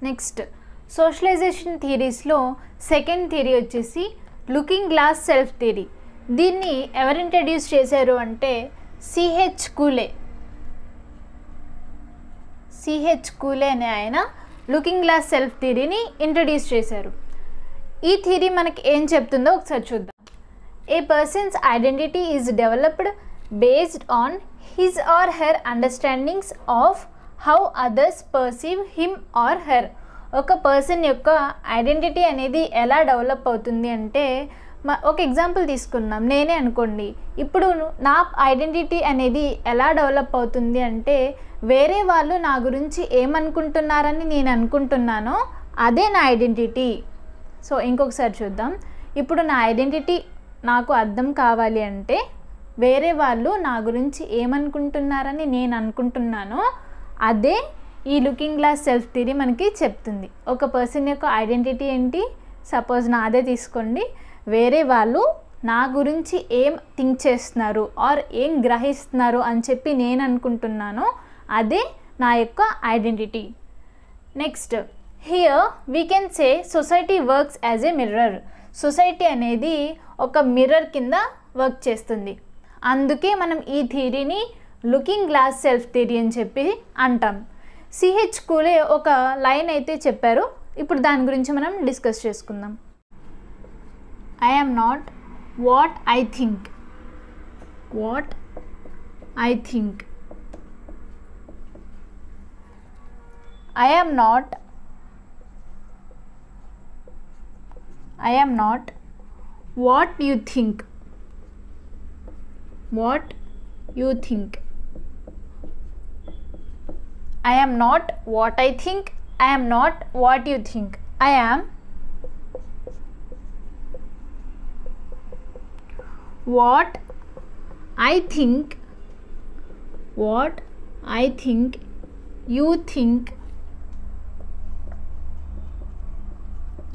Next socialization థియరీస్లో second theory వచ్చేసి looking glass self theory. దీన్ని ఎవరు ఇంట్రడ్యూస్ చేశారు అంటే సిహెచ్ కూలే అనే ఆయన లుకింగ్ గ్లాస్ సెల్ఫ్ థియరీని ఇంట్రడ్యూస్ చేశారు. ఈ థియరీ మనకి ఏం చెప్తుందో ఒకసారి చూద్దాం. A person's identity is developed based on his or her understandings of how others perceive him or her. ఒక పర్సన్ యొక్క ఐడెంటిటీ అనేది ఎలా డెవలప్ అవుతుంది అంటే ఒక ఎగ్జాంపుల్ తీసుకుందాం. నేనే అనుకోండి, ఇప్పుడు నా ఐడెంటిటీ అనేది ఎలా డెవలప్ అవుతుంది అంటే వేరే వాళ్ళు నా గురించి ఏమనుకుంటున్నారని నేను అనుకుంటున్నానో అదే నా ఐడెంటిటీ. సో ఇంకొకసారి చూద్దాం. ఇప్పుడు నా ఐడెంటిటీ నాకు అర్థం కావాలి అంటే వేరే వాళ్ళు నా గురించి ఏమనుకుంటున్నారని నేను అనుకుంటున్నానో అదే ఈ లుకింగ్ గ్లాస్ సెల్ఫ్ థియరీ మనకి చెప్తుంది. ఒక పర్సన్ యొక్క ఐడెంటిటీ ఏంటి, సపోజ్ నాదే తీసుకోండి, వేరే వాళ్ళు నా గురించి ఏం థింక్ చేస్తున్నారు ఆర్ ఏం గ్రహిస్తున్నారు అని చెప్పి నేను అనుకుంటున్నానో అదే నా యొక్క identity. Next here we can say society works as a mirror. Society అనేది ఒక మిర్రర్ కింద వర్క్ చేస్తుంది. అందుకే మనం ఈ థియరీని లుకింగ్ గ్లాస్ సెల్ఫ్ థియరీ అని చెప్పి అంటాం. సిహెచ్ కూలే ఒక లైన్ అయితే చెప్పారు. ఇప్పుడు దాని గురించి మనం డిస్కస్ చేసుకుందాం. I am not what I think. What I think. I am not what you think. What you think. I am not what I think. I am not what you think. I am what I think. What I think you think.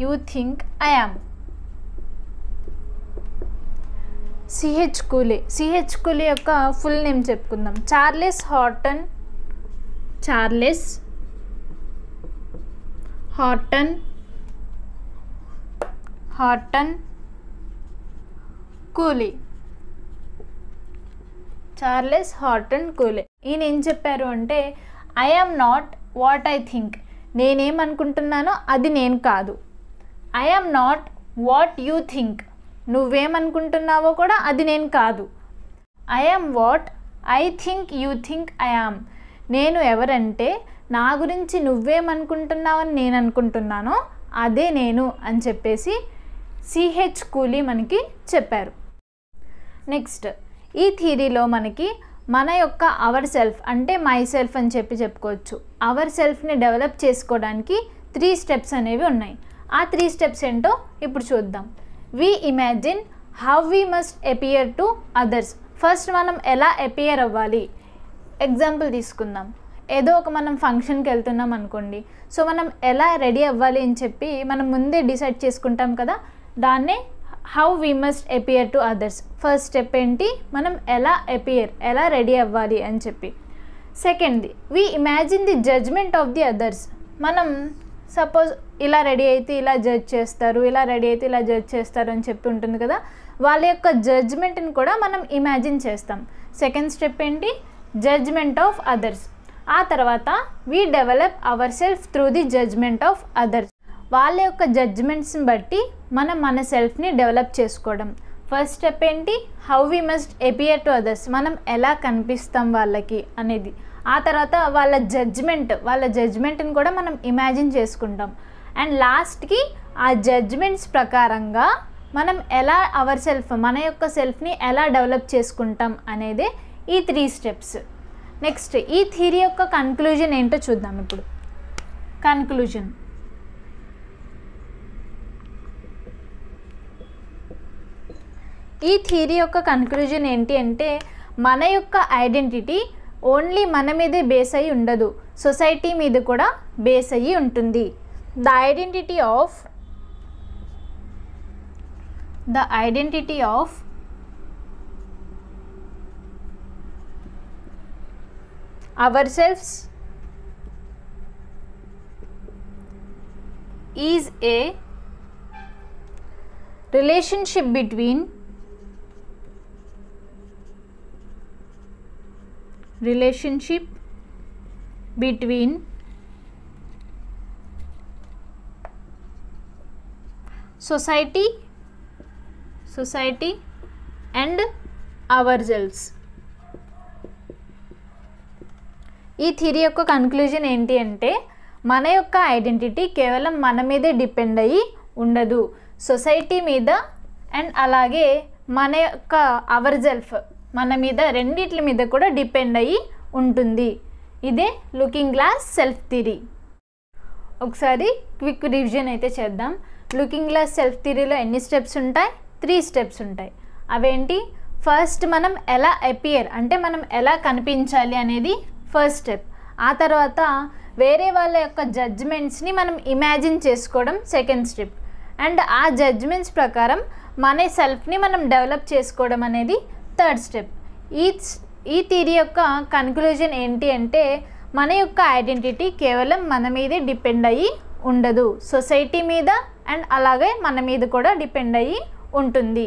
You think I am. C H Cooley యొక్క full name చెప్పుకుందాం. Charles Horton Cooley. Charles Horton Cooley ఈయన ఏం చెప్పారు అంటే I am not what I think. నేనేమనుకుంటున్నానో అది నేను కాదు. I am not what you think. నువ్వేమనుకుంటున్నావో కూడా అది నేను కాదు. I am what I think you think I am. నేను ఎవరంటే నా గురించి నువ్వేమనుకుంటున్నావని నేను అనుకుంటున్నానో అదే నేను అని చెప్పేసి సిహెచ్ కూలీ మనకి చెప్పారు. నెక్స్ట్ ఈ థియరీలో మనకి మన యొక్క అవర్ సెల్ఫ్ అంటే మై సెల్ఫ్ అని చెప్పుకోవచ్చు. అవర్ సెల్ఫ్ని డెవలప్ చేసుకోవడానికి 3 స్టెప్స్ అనేవి ఉన్నాయి. ఆ 3 స్టెప్స్ ఏంటో ఇప్పుడు చూద్దాం. We imagine how we must appear to others. First మనం ఎలా అపియర్ అవ్వాలి. ఎగ్జాంపుల్ తీసుకుందాం. ఏదో ఒక మనం ఫంక్షన్కి వెళ్తున్నాం అనుకోండి. సో మనం ఎలా రెడీ అవ్వాలి అని చెప్పి మనం ముందే డిసైడ్ చేసుకుంటాం కదా, దాన్నే how we must appear to others. First step ఏంటి, మనం ఎలా రెడీ అవ్వాలి అని చెప్పి. సెకండ్ది we imagine the judgement of the others. మనం సపోజ్ ఇలా రెడీ అయితే ఇలా జడ్జ్ చేస్తారు, ఇలా రెడీ అయితే ఇలా జడ్జ్ చేస్తారు అని చెప్పి ఉంటుంది కదా, వాళ్ళ యొక్క జడ్జ్మెంట్ని కూడా మనం ఇమాజిన్ చేస్తాం. సెకండ్ స్టెప్ ఏంటి, జడ్జ్మెంట్ ఆఫ్ అదర్స్. ఆ తర్వాత we develop our self through the judgement of others. వాళ్ళ యొక్క జడ్జ్మెంట్స్ని బట్టి మనం మన సెల్ఫ్ని డెవలప్ చేసుకోవడం. ఫస్ట్ స్టెప్ ఏంటి, how we must appear to others. మనం ఎలా కనిపిస్తాం వాళ్ళకి అనేది. ఆ తర్వాత వాళ్ళ జడ్జ్మెంట్ని కూడా మనం ఇమాజిన్ చేసుకుంటాం. అండ్ లాస్ట్కి ఆ జడ్జ్మెంట్స్ ప్రకారంగా మనం ఎలా మన యొక్క సెల్ఫ్ని ఎలా డెవలప్ చేసుకుంటాం అనేదే ఈ 3 స్టెప్స్. నెక్స్ట్ ఈ థియరీ యొక్క కన్క్లూజన్ ఏంటో చూద్దాం ఇప్పుడు. కన్క్లూజన్, ఈ థియరీ యొక్క కన్క్లూజన్ ఏంటి అంటే మన యొక్క ఐడెంటిటీ ఓన్లీ మన మీదే బేస్ అయ్యి ఉండదు, సొసైటీ మీద కూడా బేస్ అయ్యి ఉంటుంది. The identity of ourselves is a relationship between society and ourselves. ఈ థియరీ యొక్క కన్క్లూజన్ ఏంటి అంటే మన యొక్క ఐడెంటిటీ కేవలం మన మీదే డిపెండ్ అయ్యి ఉండదు, సొసైటీ మీద అండ్ అలాగే మన యొక్క అవర్ సెల్ఫ్ మన మీద రెండిట్ల మీద కూడా డిపెండ్ అయ్యి ఉంటుంది. ఇదే లుకింగ్ గ్లాస్ సెల్ఫ్ థియరీ. ఒకసారి క్విక్ రివిజన్ అయితే చేద్దాం. లుకింగ్ గ్లాస్ సెల్ఫ్ థియరీలో ఎన్ని స్టెప్స్ ఉంటాయి? 3 స్టెప్స్ ఉంటాయి. అవేంటి? ఫస్ట్ మనం ఎలా అపియర్ అంటే మనం ఎలా కనిపించాలి అనేది ఫస్ట్ స్టెప్. ఆ తర్వాత వేరే వాళ్ళ యొక్క జడ్జ్మెంట్స్ని మనం ఇమాజిన్ చేసుకోవడం సెకండ్ స్టెప్. అండ్ ఆ జడ్జ్మెంట్స్ ప్రకారం మన సెల్ఫ్ని మనం డెవలప్ చేసుకోవడం అనేది థర్డ్ స్టెప్. ఈ థియరీ యొక్క కన్క్లూజన్ ఏంటి అంటే మన యొక్క ఐడెంటిటీ కేవలం మన మీదే డిపెండ్ అయ్యి ఉండదు, సొసైటీ మీద అండ్ అలాగే మన మీద కూడా డిపెండ్ అయ్యి ఉంటుంది.